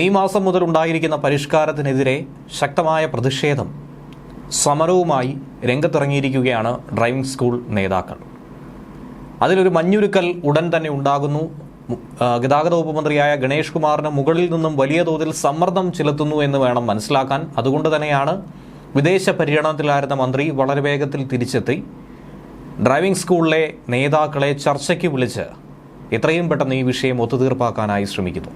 ഈ മാസം മുതൽ ഉണ്ടായിരിക്കുന്ന പരിഷ്കാരത്തിനെതിരെ ശക്തമായ പ്രതിഷേധം സമരവുമായി രംഗത്തിറങ്ങിയിരിക്കുകയാണ് ഡ്രൈവിംഗ് സ്കൂൾ നേതാക്കൾ. അതിലൊരു മഞ്ഞുരുക്കൽ ഉടൻ തന്നെ ഉണ്ടാകുന്നു. ഗതാഗത വകുപ്പ് മന്ത്രിയായ ഗണേഷ് കുമാറിന് മുകളിൽ നിന്നും വലിയ തോതിൽ സമ്മർദ്ദം ചെലുത്തുന്നു എന്ന് വേണം മനസ്സിലാക്കാൻ. അതുകൊണ്ട് തന്നെയാണ് വിദേശ പര്യടനത്തിലായിരുന്ന മന്ത്രി വളരെ വേഗത്തിൽ തിരിച്ചെത്തി ഡ്രൈവിംഗ് സ്കൂളിലെ നേതാക്കളെ ചർച്ചയ്ക്ക് വിളിച്ച് എത്രയും പെട്ടെന്ന് ഈ വിഷയം ഒത്തുതീർപ്പാക്കാനായി ശ്രമിക്കുന്നു.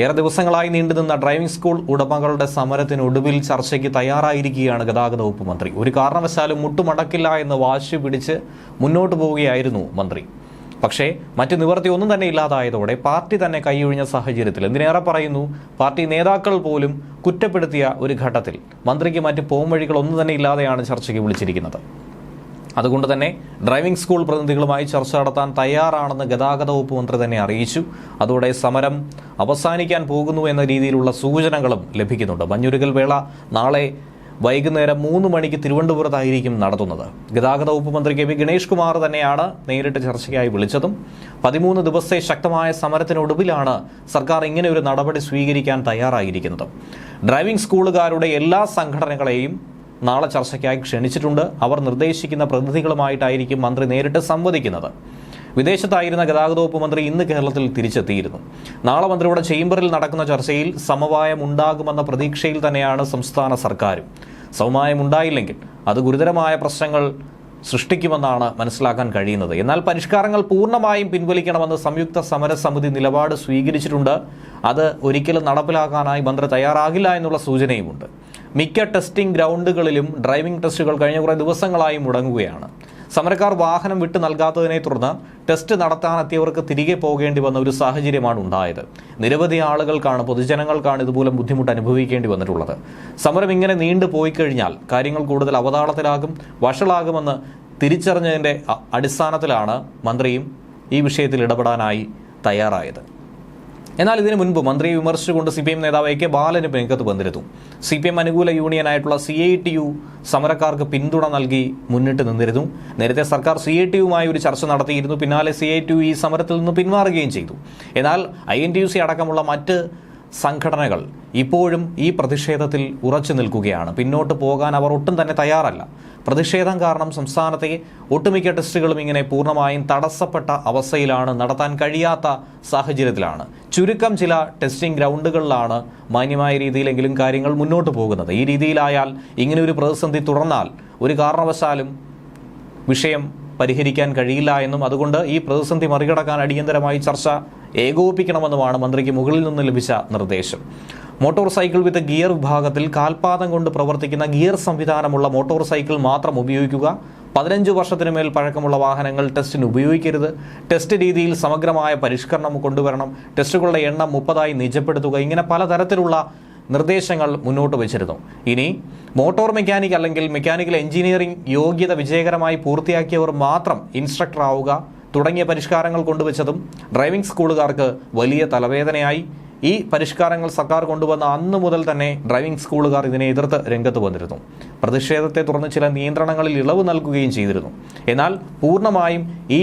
ഏറെ ദിവസങ്ങളായി നീണ്ടുനിന്ന ഡ്രൈവിംഗ് സ്കൂൾ ഉടമകളുടെ സമരത്തിനൊടുവിൽ ചർച്ചയ്ക്ക് തയ്യാറായിരിക്കുകയാണ് ഗതാഗത വകുപ്പ് മന്ത്രി. ഒരു കാരണവശാലും മുട്ടുമടക്കില്ല എന്ന് വാശി പിടിച്ച് മുന്നോട്ട് പോവുകയായിരുന്നു മന്ത്രി. പക്ഷേ മറ്റു നിവൃത്തി ഒന്നും തന്നെ ഇല്ലാതായതോടെ പാർട്ടി തന്നെ കൈയൊഴിഞ്ഞ സാഹചര്യത്തിൽ, എന്തിനേറെ പറയുന്നു, പാർട്ടി നേതാക്കൾ പോലും കുറ്റപ്പെടുത്തിയ ഒരു ഘട്ടത്തിൽ മന്ത്രിക്ക് മറ്റ് പോംവഴികളൊന്നും തന്നെ ഇല്ലാതെയാണ് ചർച്ചയ്ക്ക് വിളിച്ചിരിക്കുന്നത്. അതുകൊണ്ട് തന്നെ ഡ്രൈവിംഗ് സ്കൂൾ പ്രതിനിധികളുമായി ചർച്ച നടത്താൻ തയ്യാറാണെന്ന് ഗതാഗത വകുപ്പ് മന്ത്രി തന്നെ അറിയിച്ചു. അതോടെ സമരം അവസാനിക്കാൻ പോകുന്നു എന്ന രീതിയിലുള്ള സൂചനകളും ലഭിക്കുന്നുണ്ട്. മഞ്ഞുരുകൽ വേള നാളെ വൈകുന്നേരം 3 മണിക്ക് തിരുവനന്തപുരത്തായിരിക്കും നടത്തുന്നത്. ഗതാഗത വകുപ്പ് മന്ത്രി കെ വി ഗണേഷ് കുമാർ തന്നെയാണ് നേരിട്ട് ചർച്ചയ്ക്കായി വിളിച്ചതും. 13 ദിവസത്തെ ശക്തമായ സമരത്തിനൊടുവിലാണ് സർക്കാർ ഇങ്ങനെ ഒരു നടപടി സ്വീകരിക്കാൻ തയ്യാറായിരിക്കുന്നത്. ഡ്രൈവിംഗ് സ്കൂളുകാരുടെ എല്ലാ സംഘടനകളെയും നാളെ ചർച്ചയ്ക്കായി ക്ഷണിച്ചിട്ടുണ്ട്. അവർ നിർദ്ദേശിക്കുന്ന പ്രതിനിധികളുമായിട്ടായിരിക്കും മന്ത്രി നേരിട്ട് സംവദിക്കുന്നത്. വിദേശത്തായിരുന്ന ഗതാഗത വകുപ്പ് മന്ത്രി ഇന്ന് കേരളത്തിൽ തിരിച്ചെത്തിയിരുന്നു. നാളെ മന്ത്രിയുടെ ചേംബറിൽ നടക്കുന്ന ചർച്ചയിൽ സമവായം ഉണ്ടാകുമെന്ന പ്രതീക്ഷയിൽ തന്നെയാണ് സംസ്ഥാന സർക്കാരും. സമവായം ഉണ്ടായില്ലെങ്കിൽ അത് ഗുരുതരമായ പ്രശ്നങ്ങൾ സൃഷ്ടിക്കുമെന്നാണ് മനസ്സിലാക്കാൻ കഴിയുന്നത്. എന്നാൽ പരിഷ്കാരങ്ങൾ പൂർണ്ണമായും പിൻവലിക്കണമെന്ന് സംയുക്ത സമരസമിതി നിലപാട് സ്വീകരിച്ചിട്ടുണ്ട്. അത് ഒരിക്കലും നടപ്പിലാക്കാനായി മന്ത്രി തയ്യാറാകില്ല എന്നുള്ള സൂചനയുമുണ്ട്. മിക്ക ടെസ്റ്റിംഗ് ഗ്രൗണ്ടുകളിലും ഡ്രൈവിംഗ് ടെസ്റ്റുകൾ കഴിഞ്ഞ കുറേ ദിവസങ്ങളായി മുടങ്ങുകയാണ്. സമരക്കാർ വാഹനം വിട്ടു നൽകാത്തതിനെ തുടർന്ന് ടെസ്റ്റ് നടത്താനെത്തിയവർക്ക് തിരികെ പോകേണ്ടി വന്ന ഒരു സാഹചര്യമാണ് ഉണ്ടായത്. നിരവധി ആളുകൾക്കാണ്, പൊതുജനങ്ങൾക്കാണ് ഇതുമൂലം ബുദ്ധിമുട്ട് അനുഭവിക്കേണ്ടി വന്നിട്ടുള്ളത്. സമരം ഇങ്ങനെ നീണ്ടു പോയി കഴിഞ്ഞാൽ കാര്യങ്ങൾ കൂടുതൽ അവതാളത്തിലാകും, വഷളാകുമെന്ന് തിരിച്ചറിഞ്ഞതിൻ്റെ അടിസ്ഥാനത്തിലാണ് മന്ത്രിയും ഈ വിഷയത്തിൽ ഇടപെടാനായി തയ്യാറായത്. എന്നാൽ ഇതിനു മുൻപ് മന്ത്രിയെ വിമർശിച്ചുകൊണ്ട് CPM നേതാവ് AK ബാലന് രംഗത്ത് വന്നിരുന്നു. CPM അനുകൂല യൂണിയനായിട്ടുള്ള CITU സമരക്കാർക്ക് പിന്തുണ നൽകി മുന്നിട്ട് നിന്നിരുന്നു. നേരത്തെ സർക്കാർ CITUവുമായി ഒരു ചർച്ച നടത്തിയിരുന്നു. പിന്നാലെ CITU ഈ സമരത്തിൽ നിന്ന് പിന്മാറുകയും ചെയ്തു. എന്നാൽ INTUC അടക്കമുള്ള മറ്റ് സംഘടനകൾ ഇപ്പോഴും ഈ പ്രതിഷേധത്തിൽ ഉറച്ചു നിൽക്കുകയാണ്. പിന്നോട്ട് പോകാൻ അവർ ഒട്ടും തന്നെ തയ്യാറല്ല. പ്രതിഷേധം കാരണം സംസ്ഥാനത്തെ ഒട്ടുമിക്ക ടെസ്റ്റുകളും ഇങ്ങനെ പൂർണ്ണമായും തടസ്സപ്പെട്ട അവസ്ഥയിലാണ്, നടത്താൻ കഴിയാത്ത സാഹചര്യത്തിലാണ്. ചുരുക്കം ചില ടെസ്റ്റിംഗ് ഗ്രൗണ്ടുകളിലാണ് മാന്യമായ രീതിയിലെങ്കിലും കാര്യങ്ങൾ മുന്നോട്ട് പോകുന്നത്. ഈ രീതിയിലായാൽ ഇങ്ങനെ ഒരു പ്രതിസന്ധി തുടർന്നാൽ ഒരു കാരണവശാലും വിഷയം പരിഹരിക്കാൻ കഴിയില്ല എന്നും അതുകൊണ്ട് ഈ പ്രതിസന്ധി മറികടക്കാൻ അടിയന്തരമായി ചർച്ച ഏകോപിപ്പിക്കണമെന്നുമാണ് മന്ത്രിക്ക് മുകളിൽ നിന്ന് ലഭിച്ച നിർദ്ദേശം. മോട്ടോർ സൈക്കിൾ വിത്ത് ഗിയർ വിഭാഗത്തിൽ കാൽപാദം കൊണ്ട് പ്രവർത്തിക്കുന്ന ഗിയർ സംവിധാനമുള്ള മോട്ടോർ സൈക്കിൾ മാത്രം ഉപയോഗിക്കുക. 15 വർഷത്തിനു മേൽ പഴക്കമുള്ള വാഹനങ്ങൾ ടെസ്റ്റിന് ഉപയോഗിക്കരുത്. ടെസ്റ്റ് രീതിയിൽ സമഗ്രമായ പരിഷ്കരണം കൊണ്ടുവരണം. ടെസ്റ്റുകളുടെ എണ്ണം 30ആയി നിജപ്പെടുത്തുക. ഇങ്ങനെ പലതരത്തിലുള്ള നിർദ്ദേശങ്ങൾ മുന്നോട്ട് വച്ചിരുന്നു. ഇനി മോട്ടോർ മെക്കാനിക് അല്ലെങ്കിൽ മെക്കാനിക്കൽ എഞ്ചിനീയറിംഗ് യോഗ്യത വിജയകരമായി പൂർത്തിയാക്കിയവർ മാത്രം ഇൻസ്ട്രക്ടർ ആവുക തുടങ്ങിയ പരിഷ്കാരങ്ങൾ കൊണ്ടുവച്ചതും ഡ്രൈവിംഗ് സ്കൂളുകാർക്ക് വലിയ തലവേദനയായി. ഈ പരിഷ്കാരങ്ങൾ സർക്കാർ കൊണ്ടുവന്ന അന്നു മുതൽ തന്നെ ഡ്രൈവിംഗ് സ്കൂളുകാർ ഇതിനെ എതിർത്ത് രംഗത്ത് വന്നിരുന്നു. പ്രതിഷേധത്തെ തുടർന്ന് ചില നിയന്ത്രണങ്ങളിൽ ഇളവ് നൽകുകയും ചെയ്തിരുന്നു. എന്നാൽ പൂർണ്ണമായും ഈ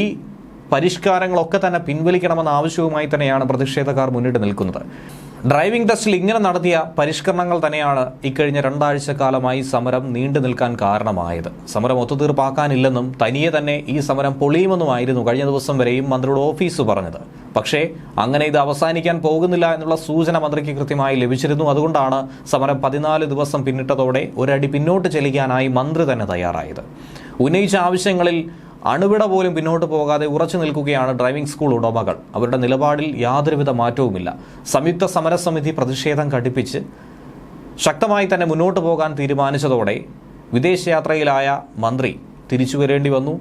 പരിഷ്കാരങ്ങളൊക്കെ തന്നെ പിൻവലിക്കണമെന്ന ആവശ്യവുമായി തന്നെയാണ് പ്രതിഷേധക്കാർ മുന്നിട്ട് നിൽക്കുന്നത്. ഡ്രൈവിംഗ് ടെസ്റ്റിൽ ഇങ്ങനെ നടത്തിയ പരിഷ്കരണങ്ങൾ തന്നെയാണ് ഇക്കഴിഞ്ഞ 2 ആഴ്ചക്കാലമായി സമരം നീണ്ടു നിൽക്കാൻ കാരണമായത്. സമരം ഒത്തുതീർപ്പാക്കാനില്ലെന്നും തനിയെ തന്നെ ഈ സമരം പൊളിയുമെന്നുമായിരുന്നു കഴിഞ്ഞ ദിവസം വരെയും മന്ത്രിയുടെ ഓഫീസ് പറഞ്ഞത്. പക്ഷേ അങ്ങനെ ഇത് അവസാനിക്കാൻ പോകുന്നില്ല എന്നുള്ള സൂചന മന്ത്രിക്ക് കൃത്യമായി ലഭിച്ചിരുന്നു. അതുകൊണ്ടാണ് സമരം 14 ദിവസം പിന്നിട്ടതോടെ ഒരടി പിന്നോട്ട് ചലിക്കാനായി മന്ത്രി തന്നെ തയ്യാറായത്. ഉന്നയിച്ച ആവശ്യങ്ങളിൽ അണുവിട പോലും പിന്നോട്ട് പോകാതെ ഉറച്ചു നിൽക്കുകയാണ് ഡ്രൈവിംഗ് സ്കൂൾ ഉടമകൾ. അവരുടെ നിലപാടിൽ യാതൊരുവിധ മാറ്റവുമില്ല. സംയുക്ത സമരസമിതി പ്രതിഷേധം ഘടിപ്പിച്ച് ശക്തമായി തന്നെ മുന്നോട്ട് പോകാൻ തീരുമാനിച്ചതോടെ വിദേശയാത്രയിലായ മന്ത്രി തിരിച്ചു വരേണ്ടി വന്നു.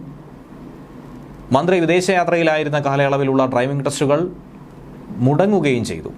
മന്ത്രി വിദേശയാത്രയിലായിരുന്ന കാലയളവിലുള്ള ഡ്രൈവിംഗ് ടെസ്റ്റുകൾ മുടങ്ങുകയും ചെയ്തു.